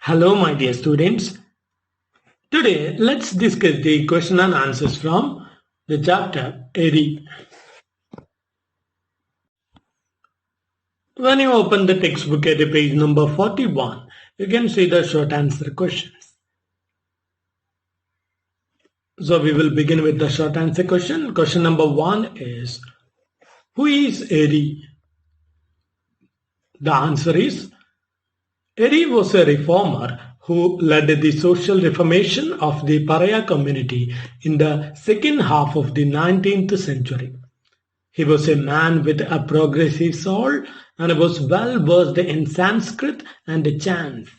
Hello, my dear students. Today, let's discuss the question and answers from the chapter Eri. When you open the textbook at page number 41, you can see the short answer questions. So, we will begin with the short answer question. Question number 1 is, who is Eri? The answer is, Eri was a reformer who led the social reformation of the Pariah community in the second half of the 19th century. He was a man with a progressive soul and was well versed in Sanskrit and chants.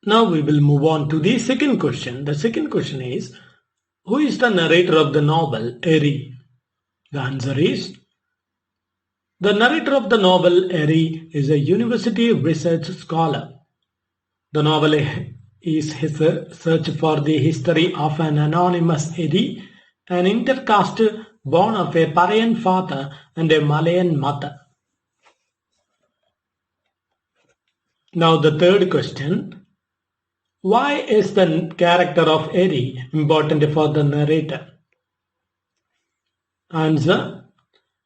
Now we will move on to the second question. The second question is, who is the narrator of the novel Eri? The answer is, the narrator of the novel Eri is a university research scholar. The novel is his search for the history of an anonymous Eri, an intercaste born of a Parian father and a Malayan mother. Now the third question. Why is the character of Eri important for the narrator? Answer.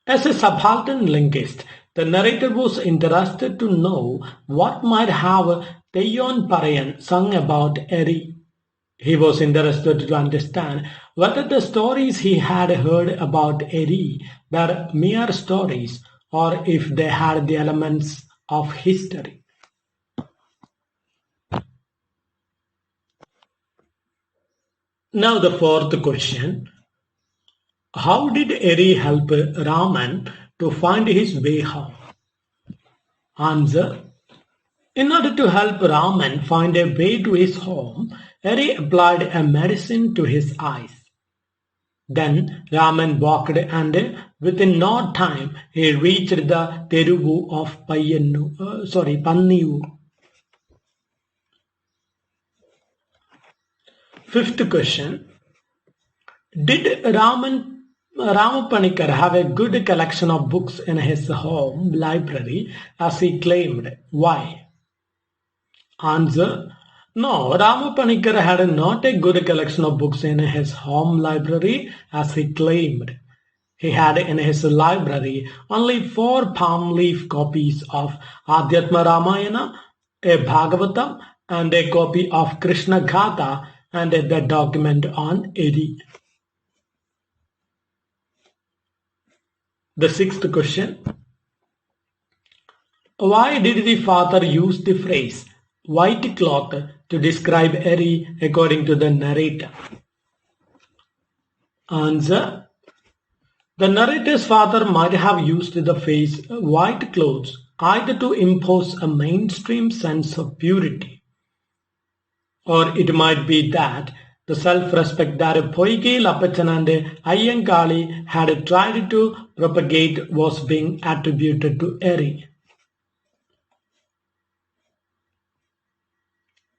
As a subaltern linguist, the narrator was interested to know what might have Teyon Parayan sung about Eri. He was interested to understand whether the stories he had heard about Eri were mere stories or if they had the elements of history. Now the fourth question. How did Eri help Raman to find his way home? Answer. In order to help Raman find a way to his home, Eri applied a medicine to his eyes. Then Raman walked and within no time he reached the Teruvu of Pannivu. Fifth question. Did Ramapanikar have a good collection of books in his home library as he claimed? Why? Answer. No, Ramapanikar had not a good collection of books in his home library as he claimed. He had in his library only 4 palm leaf copies of Adhyatma Ramayana, a Bhagavatam, and a copy of Krishna Gatha and the document on Eri. The sixth question. Why did the father use the phrase white cloth to describe Eri according to the narrator? Answer. The narrator's father might have used the phrase white clothes either to impose a mainstream sense of purity, or it might be that the self-respect that Poykayil Appachan and Ayyankali had tried to propagate was being attributed to Eri.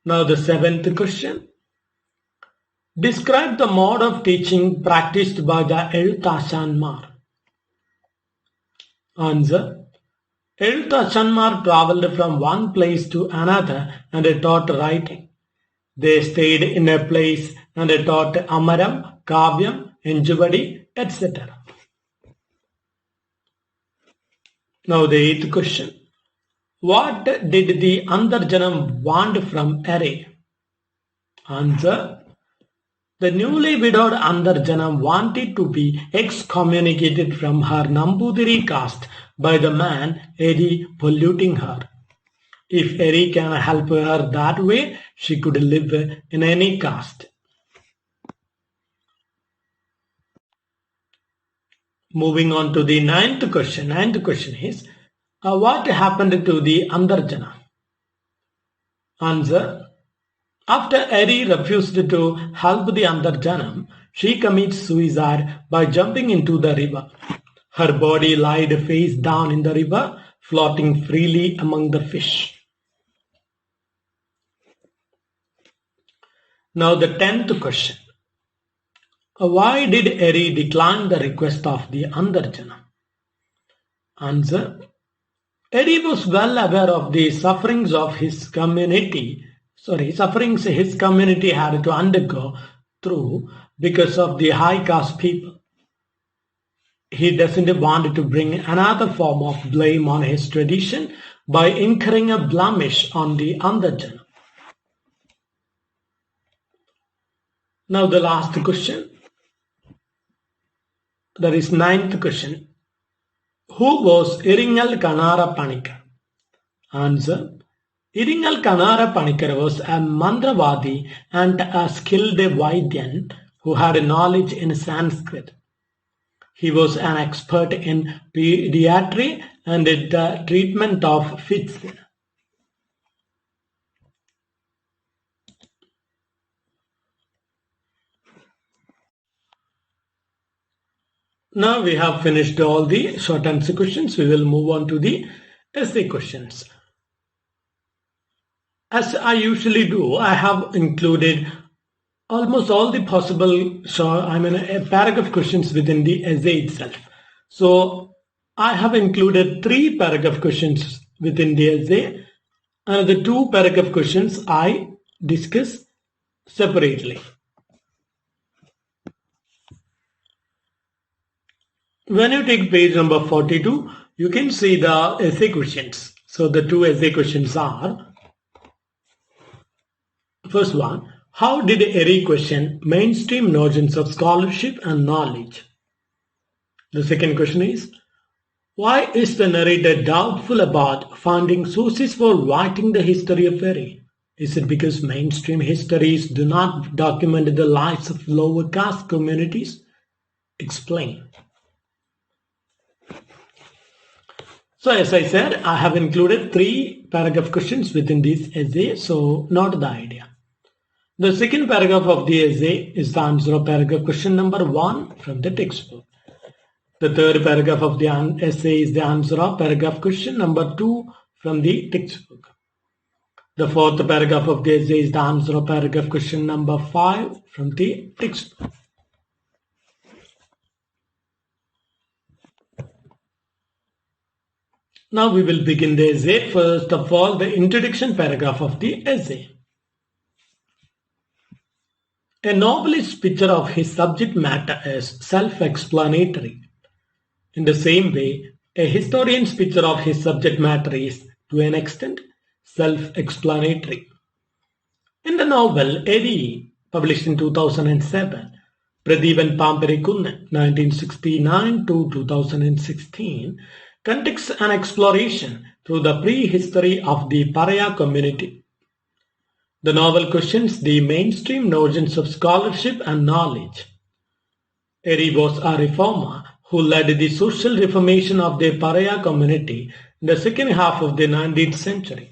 Now the seventh question. Describe the mode of teaching practiced by the Ezuthassanmaar. Answer. Ezuthassanmaar travelled from one place to another and taught writing. They stayed in a place and taught Amaram, Kavyam, Enjuvadi, etc. Now the eighth question. What did the Antharjanam want from Eri? Answer. The newly widowed Antharjanam wanted to be excommunicated from her Nambuthiri caste by the man Eri polluting her. If Eri can help her that way, she could live in any caste. Moving on to the ninth question. Ninth question is, what happened to the Antharjanam? Answer. After Eri refused to help the Antharjanam, she commits suicide by jumping into the river. Her body lied face down in the river, floating freely among the fish. Now the 10th question. Why did Eri decline the request of the Antharjanam? Answer. Eddie was well aware of the sufferings of his community, sufferings his community had to undergo through because of the high caste people. He doesn't want to bring another form of blame on his tradition by incurring a blemish on the Antharjanam. Now the last question. That is ninth question. Who was Iringal Kanara Panikar? Answer. Iringal Kanara Panikar was a Mandravadi and a skilled Vaidyan who had knowledge in Sanskrit. He was an expert in pediatry and the treatment of fits. Now we have finished all the short answer questions. We will move on to the essay questions. As I usually do, I have included almost all the possible a paragraph questions within the essay itself. So I have included 3 paragraph questions within the essay, and the 2 paragraph questions I discuss separately. When you take page number 42, you can see the essay questions. So the 2 essay questions are: first one, how did Erie question mainstream notions of scholarship and knowledge? The second question is, why is the narrator doubtful about finding sources for writing the history of Erie? Is it because mainstream histories do not document the lives of lower caste communities? Explain. So as I said, I have included 3 paragraph questions within this essay, so note the idea. The second paragraph of the essay is the answer of paragraph question number 1 from the textbook. The third paragraph of the essay is the answer of paragraph question number 2 from the textbook. The fourth paragraph of the essay is the answer of paragraph question number 5 from the textbook. Now we will begin the essay. First of all, the introduction paragraph of the essay. A novelist's picture of his subject matter is self-explanatory. In the same way, a historian's picture of his subject matter is, to an extent, self-explanatory. In the novel Eddie, published in 2007, Pradeepan Pamparikunnan, 1969 to 2016, conducts an exploration through the prehistory of the Pariah community. The novel questions the mainstream notions of scholarship and knowledge. Erie was a reformer who led the social reformation of the Pariah community in the second half of the 19th century.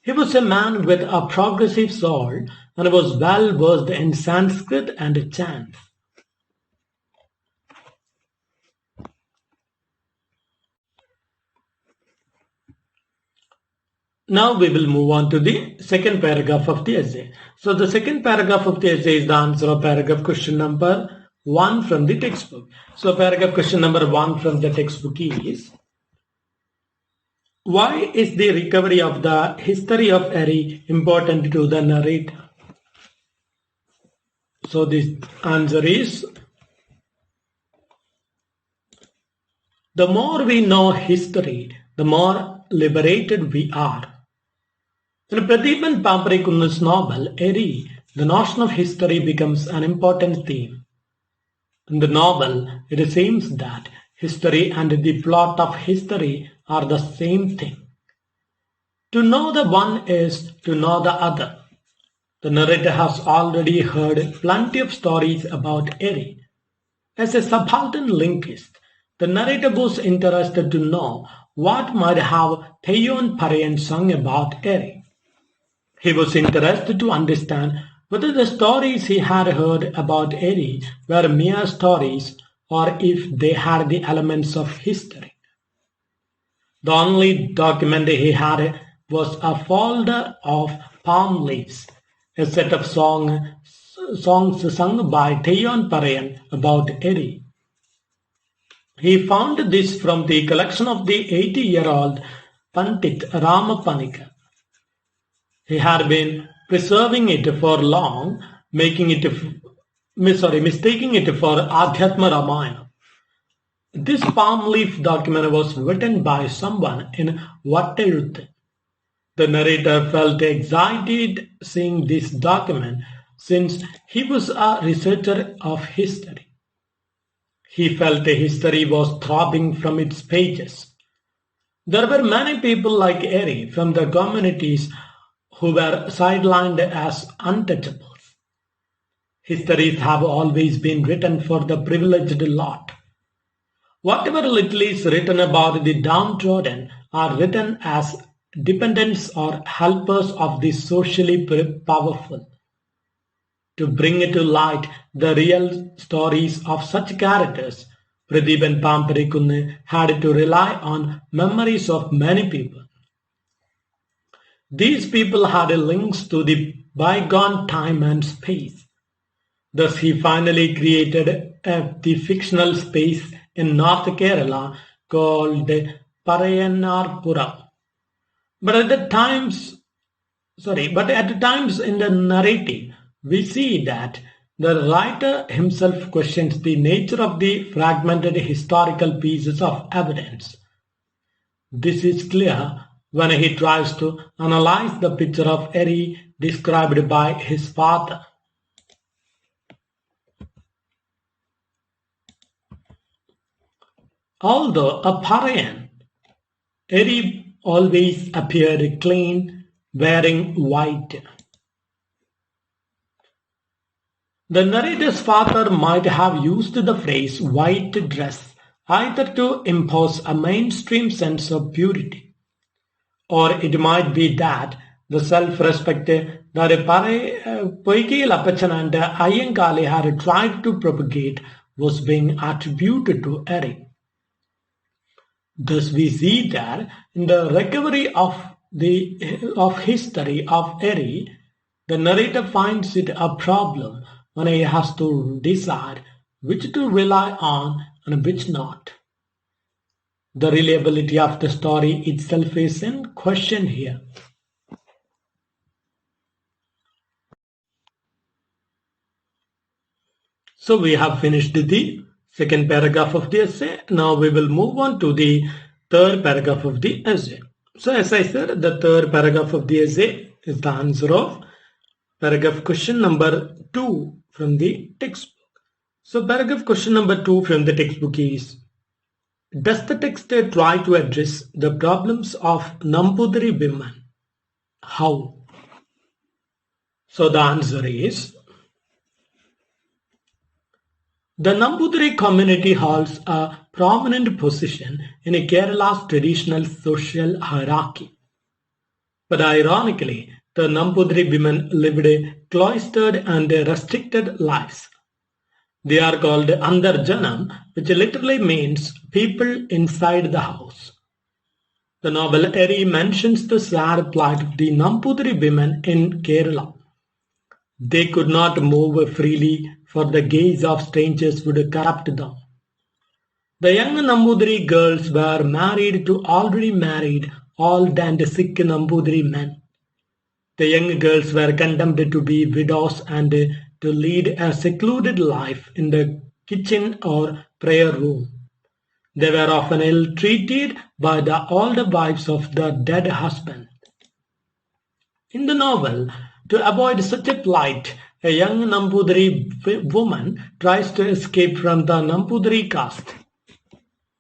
He was a man with a progressive soul and was well versed in Sanskrit and chants. Now we will move on to the second paragraph of the essay. So the second paragraph of the essay is the answer of paragraph question number 1 from the textbook. So paragraph question number 1 from the textbook is, why is the recovery of the history of Erie important to the narrator? So the answer is, the more we know history, the more liberated we are. In Pradeepan Pamparikunna's novel, Erie, the notion of history becomes an important theme. In the novel, it seems that history and the plot of history are the same thing. To know the one is to know the other. The narrator has already heard plenty of stories about Erie. As a subaltern linguist, the narrator was interested to know what might have Theon Parayan sung about Erie. He was interested to understand whether the stories he had heard about Erie were mere stories or if they had the elements of history. The only document he had was a folder of palm leaves, a set of songs sung by Theon Parayan about Erie. He found this from the collection of the 80-year-old Pandit Ramapanika. He had been preserving it for long, mistaking it for Adhyatma Ramayana. This palm leaf document was written by someone in Vatteluttu. The narrator felt excited seeing this document since he was a researcher of history. He felt history was throbbing from its pages. There were many people like Eri from the communities who were sidelined as untouchables. Histories have always been written for the privileged lot. Whatever little is written about the downtrodden are written as dependents or helpers of the socially powerful. To bring to light the real stories of such characters, Pradeep and Pamparikunne had to rely on memories of many people. These people had links to the bygone time and space. Thus he finally created the fictional space in North Kerala called Parayanarpura. But at times in the narrative, we see that the writer himself questions the nature of the fragmented historical pieces of evidence. This is clear when he tries to analyze the picture of Eri described by his father. Although a Parayan, Eri always appeared clean, wearing white. The narrator's father might have used the phrase white dress either to impose a mainstream sense of purity, or it might be that the self-respect that Poykayil Appachan and Ayyankali had tried to propagate was being attributed to Eri. Thus we see that in the recovery of history of Eri, the narrator finds it a problem when he has to decide which to rely on and which not. The reliability of the story itself is in question here. So we have finished the second paragraph of the essay. Now we will move on to the third paragraph of the essay. So as I said, the third paragraph of the essay is the answer of paragraph question number 2 from the textbook. So paragraph question number 2 from the textbook is, does the text try to address the problems of Nambuthiri women? How? So the answer is, the Nambuthiri community holds a prominent position in Kerala's traditional social hierarchy. But ironically, the Nambuthiri women lived cloistered and restricted lives. They are called Antharjanam, which literally means people inside the house. The novel Eri mentions the sad plight of the Nambuthiri women in Kerala. They could not move freely, for the gaze of strangers would corrupt them. The young Nambuthiri girls were married to already married, old and sick Nambuthiri men. The young girls were condemned to be widows and to lead a secluded life in the kitchen or prayer room. They were often ill-treated by the older wives of the dead husband. In the novel, to avoid such a plight, a young Nambuthiri woman tries to escape from the Nambuthiri caste.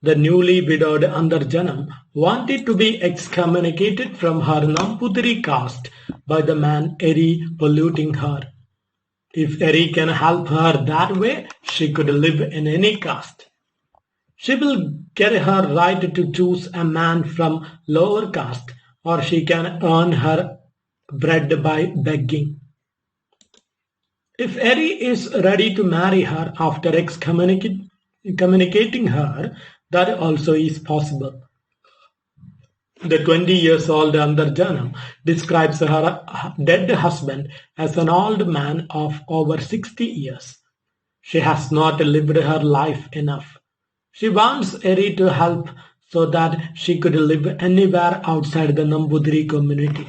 The newly widowed Antharjanam wanted to be excommunicated from her Nambuthiri caste by the man Eri polluting her. If Eri can help her that way, she could live in any caste. She will get her right to choose a man from lower caste, or she can earn her bread by begging. If Eri is ready to marry her after excommunicating her, that also is possible. The 20 years old Antharjanam describes her dead husband as an old man of over 60 years. She has not lived her life enough. She wants Eri to help so that she could live anywhere outside the Nambuthiri community.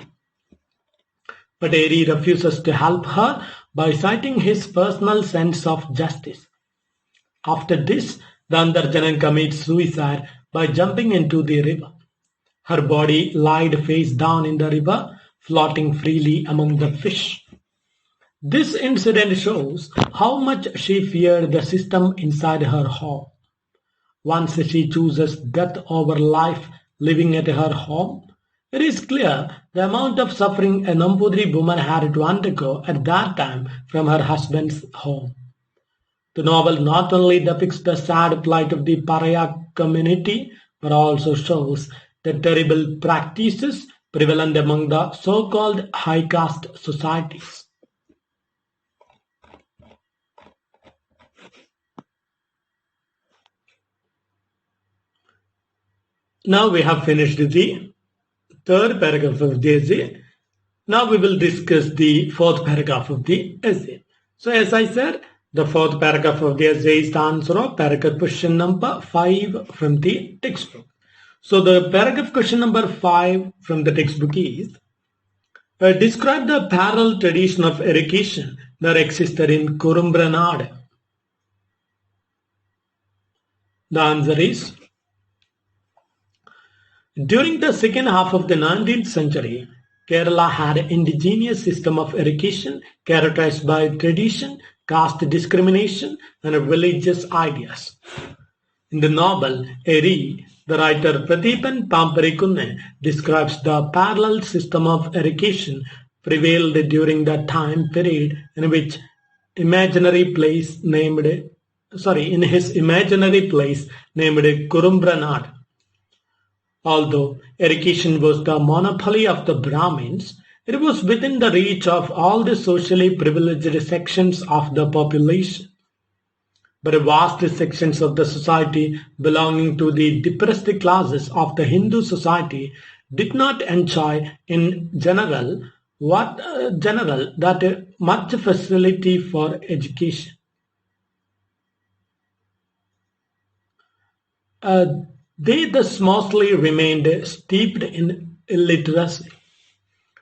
But Eri refuses to help her by citing his personal sense of justice. After this, the Antharjanam commits suicide by jumping into the river. Her body lied face down in the river, floating freely among the fish. This incident shows how much she feared the system inside her home. Once she chooses death over life living at her home, it is clear the amount of suffering a Nambudiri woman had to undergo at that time from her husband's home. The novel not only depicts the sad plight of the pariah community, but also shows the terrible practices prevalent among the so-called high caste societies. Now we have finished the third paragraph of the essay. Now we will discuss the fourth paragraph of the essay. So as I said, the fourth paragraph of the essay is the answer of paragraph question number 5 from the textbook. So the paragraph question number 5 from the textbook is, describe the parallel tradition of education that existed in Kurumbranad. The answer is, during the second half of the 19th century, Kerala had an indigenous system of education characterized by tradition, caste discrimination, and religious ideas. In the novel Eri, the writer Prathipan Pamparikunne describes the parallel system of education prevailed during the time period in which in his imaginary place named Kurumbranad. Although education was the monopoly of the Brahmins, it was within the reach of all the socially privileged sections of the population. But vast sections of the society belonging to the depressed classes of the Hindu society did not enjoy in general that much facility for education. They thus mostly remained steeped in illiteracy.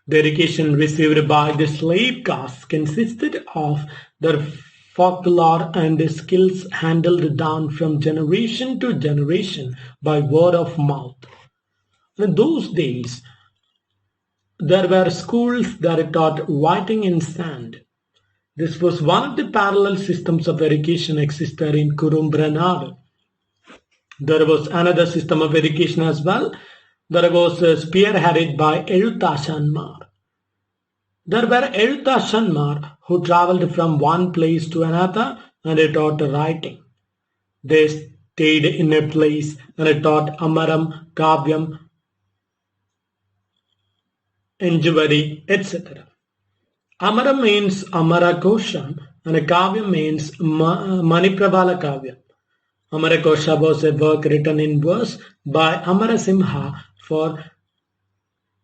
The education received by the slave caste consisted of their folklore and skills handed down from generation to generation by word of mouth. In those days, there were schools that taught writing in sand. This was one of the parallel systems of education existed in Kurumbranad. There was another system of education as well that was spearheaded by Ezuthassanmaar. There were Ezuthassanmaar who travelled from one place to another and taught writing. They stayed in a place and taught Amaram, Kavyam, Enjuvadi, etc. Amaram means Amarakosham and Kavyam means Manipravala Kavyam. Amarakosha was a work written in verse by Amarasimha for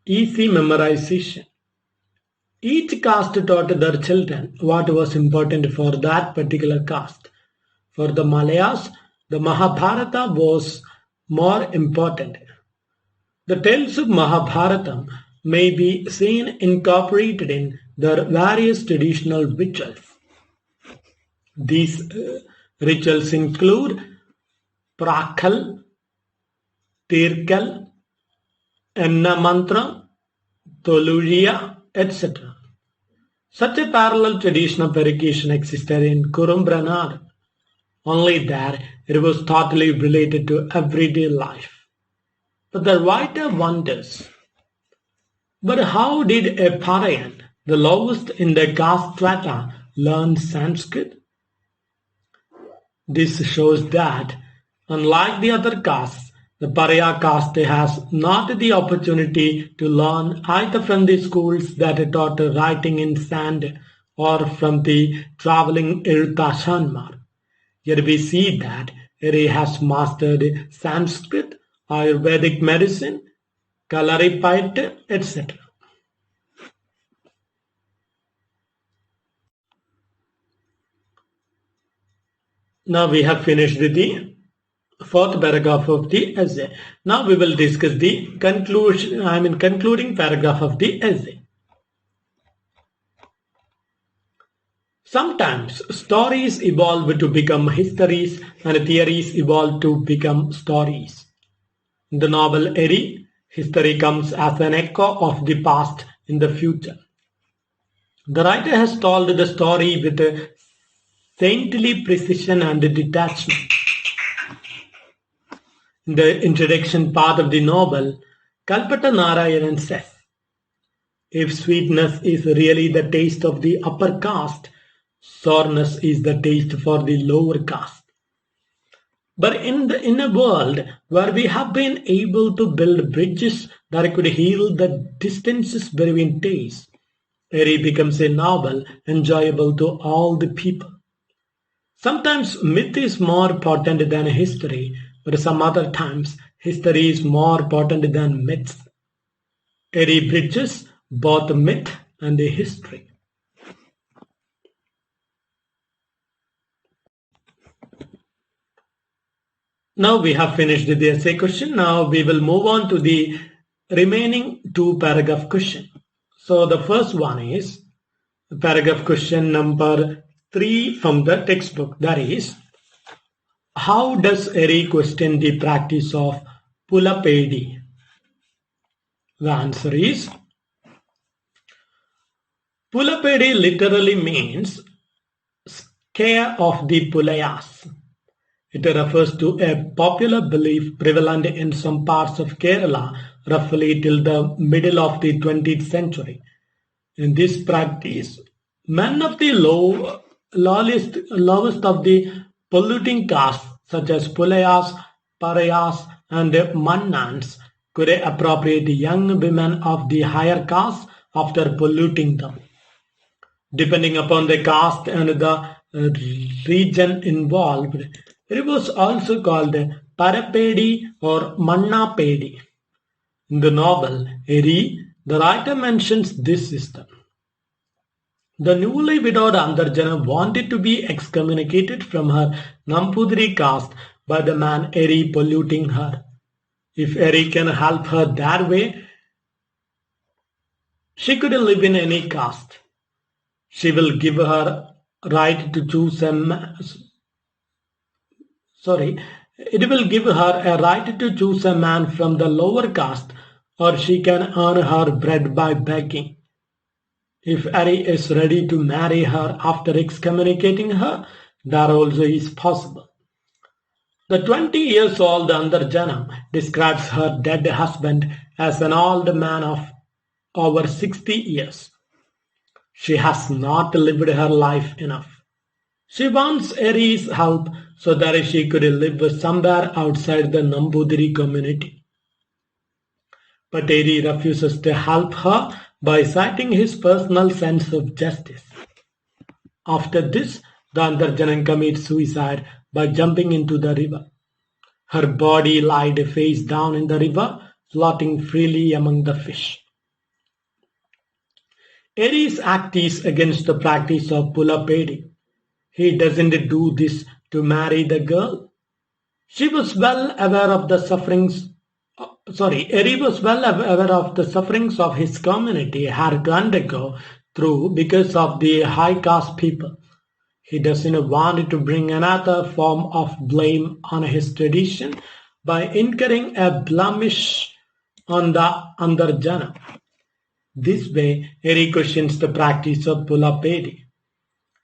easy memorization. Each caste taught their children what was important for that particular caste. For the Malayas, the Mahabharata was more important. The tales of Mahabharata may be seen incorporated in their various traditional rituals. These rituals include Prakal, Tirkal, Enna Mantra, Toluria, etc. Such a parallel tradition of education existed in Kurumbranad. Only there it was totally related to everyday life. But the writer wonders, but how did a Parayan, the lowest in the caste strata, learn Sanskrit? This shows that, unlike the other castes, the pariah caste has not the opportunity to learn either from the schools that taught writing in sand or from the travelling Ezuthassanmaar. Yet we see that he has mastered Sanskrit, Ayurvedic medicine, Kalaripayat, etc. Now we have finished the fourth paragraph of the essay. Now we will discuss the concluding paragraph of the essay. Sometimes stories evolve to become histories and theories evolve to become stories. In the novel Eri, history comes as an echo of the past in the future. The writer has told the story with a saintly precision and detachment. In the introduction part of the novel, Kalpata Narayanan says, if sweetness is really the taste of the upper caste, sourness is the taste for the lower caste. But in a world where we have been able to build bridges that could heal the distances between tastes, Eri becomes a novel enjoyable to all the people. Sometimes myth is more potent than history, but some other times history is more potent than myths. Eri bridges both myth and history. Now we have finished the essay question. Now we will move on to the remaining two paragraph question. So the first one is paragraph question number 3 from the textbook. That is, how does Eri question the practice of Pulapedi? The answer is, Pulapedi literally means scare of the Pulayas. It refers to a popular belief prevalent in some parts of Kerala roughly till the middle of the 20th century. In this practice, men of the lowest of the polluting castes such as Pulayas, Parayas and Mannans could appropriate young women of the higher caste after polluting them. Depending upon the caste and the region involved, it was also called Parapedi or Mannapedi. In the novel Eri, the writer mentions this system. The newly widowed Antharjanam wanted to be excommunicated from her Nambuthiri caste by the man Eri polluting her. If Eri can help her that way, she could live in any caste. She will give her right to choose it will give her a right to choose a man from the lower caste, or she can earn her bread by begging. If Eri is ready to marry her after excommunicating her, that also is possible. The 20 years old Antharjanam describes her dead husband as an old man of over 60 years. She has not lived her life enough. She wants Eri's help so that she could live somewhere outside the Nambuthiri community. But Eri refuses to help her by citing his personal sense of justice. After this, the Antharjanam commits suicide by jumping into the river. Her body lied face down in the river, floating freely among the fish. Eri's act is against the practice of Pulapedi. He doesn't do this to marry the girl. Eri was well aware of the sufferings of his community had to undergo through because of the high caste people. He doesn't want to bring another form of blame on his tradition by incurring a blemish on the Antharjanam. This way, Eri questions the practice of Pulapedi.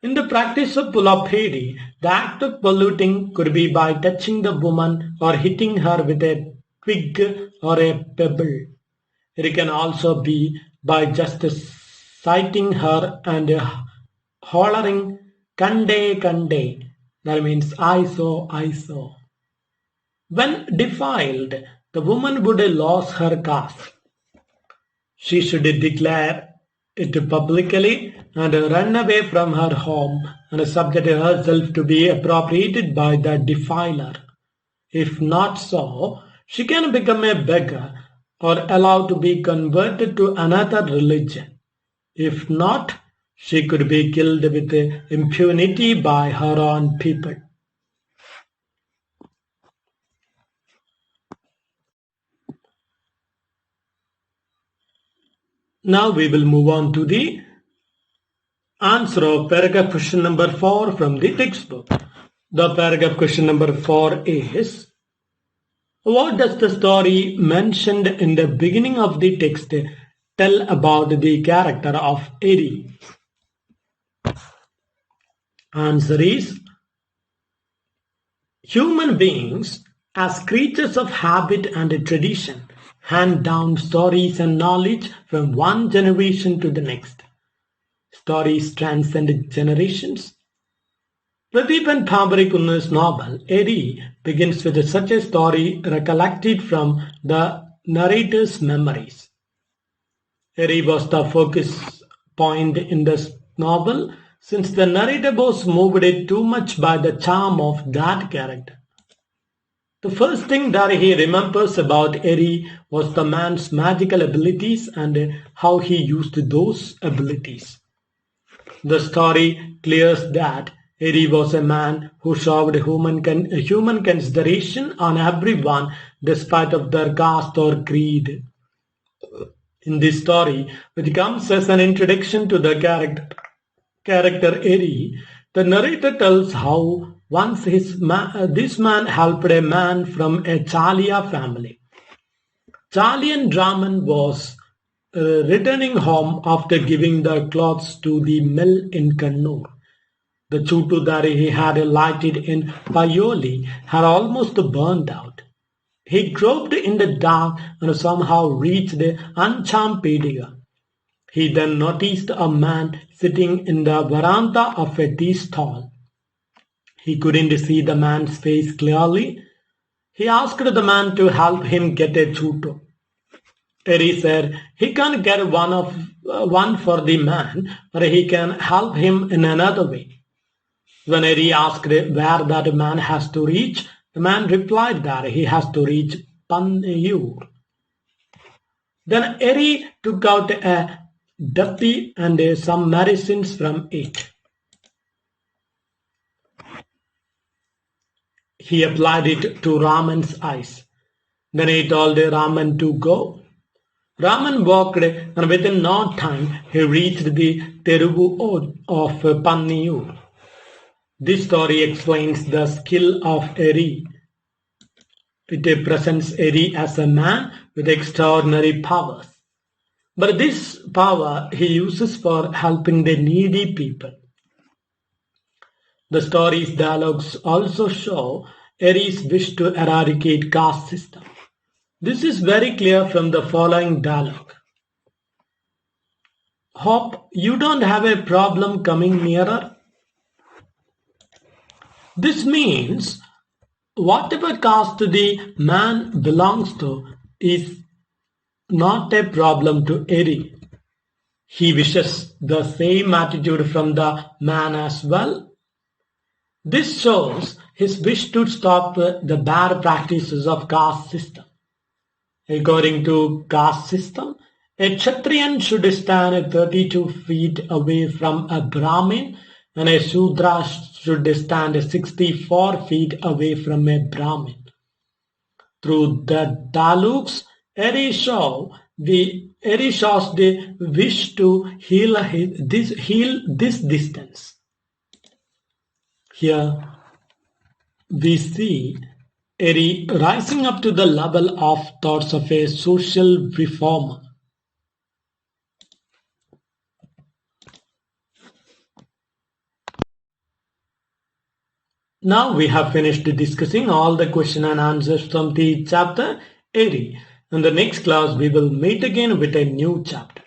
In the practice of Pulapedi, the act of polluting could be by touching the woman or hitting her with a twig or a pebble. It can also be by just citing her and hollering Kande Kande, that means I saw. When defiled, the woman would lose her caste. She should declare it publicly and run away from her home and subject herself to be appropriated by the defiler. If not so, she can become a beggar or allowed to be converted to another religion. If not, she could be killed with impunity by her own people. Now we will move on to the answer of paragraph question number 4 from the textbook. The paragraph question number 4 is, what does the story mentioned in the beginning of the text tell about the character of Eri? Answer is, human beings, as creatures of habit and tradition, hand down stories and knowledge from one generation to the next. Stories transcend generations. Prathipan Pabarikunna's novel, Eri, begins with such a story recollected from the narrator's memories. Eri was the focus point in the novel, since the narrator was moved too much by the charm of that character. The first thing that he remembers about Eri was the man's magical abilities and how he used those abilities. The story clears that Eri was a man who showed human consideration on everyone despite of their caste or creed. In this story, which comes as an introduction to the character Eri, the narrator tells how once this man helped a man from a Chalia family. Chalian Brahman was returning home after giving the clothes to the mill in Kannur. The chutu that he had lighted in Payoli had almost burned out. He groped in the dark and somehow reached the Anchampediga. He then noticed a man sitting in the veranda of a tea stall. He couldn't see the man's face clearly. He asked the man to help him get a chutu. Eri said he can't get one for the man, but he can help him in another way. When Eri asked where that man has to reach, the man replied that he has to reach Panniyur. Then Eri took out a duppy and some medicines from it. He applied it to Raman's eyes. Then he told Raman to go. Raman walked, and within no time he reached the Terugu of Panniyur. This story explains the skill of Eri. It presents Eri as a man with extraordinary powers. But this power he uses for helping the needy people. The story's dialogues also show Eri's wish to eradicate caste system. This is very clear from the following dialogue. Hope you don't have a problem coming nearer. This means whatever caste the man belongs to is not a problem to Eri. He wishes the same attitude from the man as well. This shows his wish to stop the bad practices of caste system. According to caste system, a Kshatriyan should stand 32 feet away from a Brahmin, and a Shudra should stand 64 feet away from a Brahmin. Through the dialogues, Eri shows the wish to heal this distance. Here we see Eri rising up to the level of thoughts of a social reformer. Now we have finished discussing all the question and answers from the chapter Eri. In the next class we will meet again with a new chapter.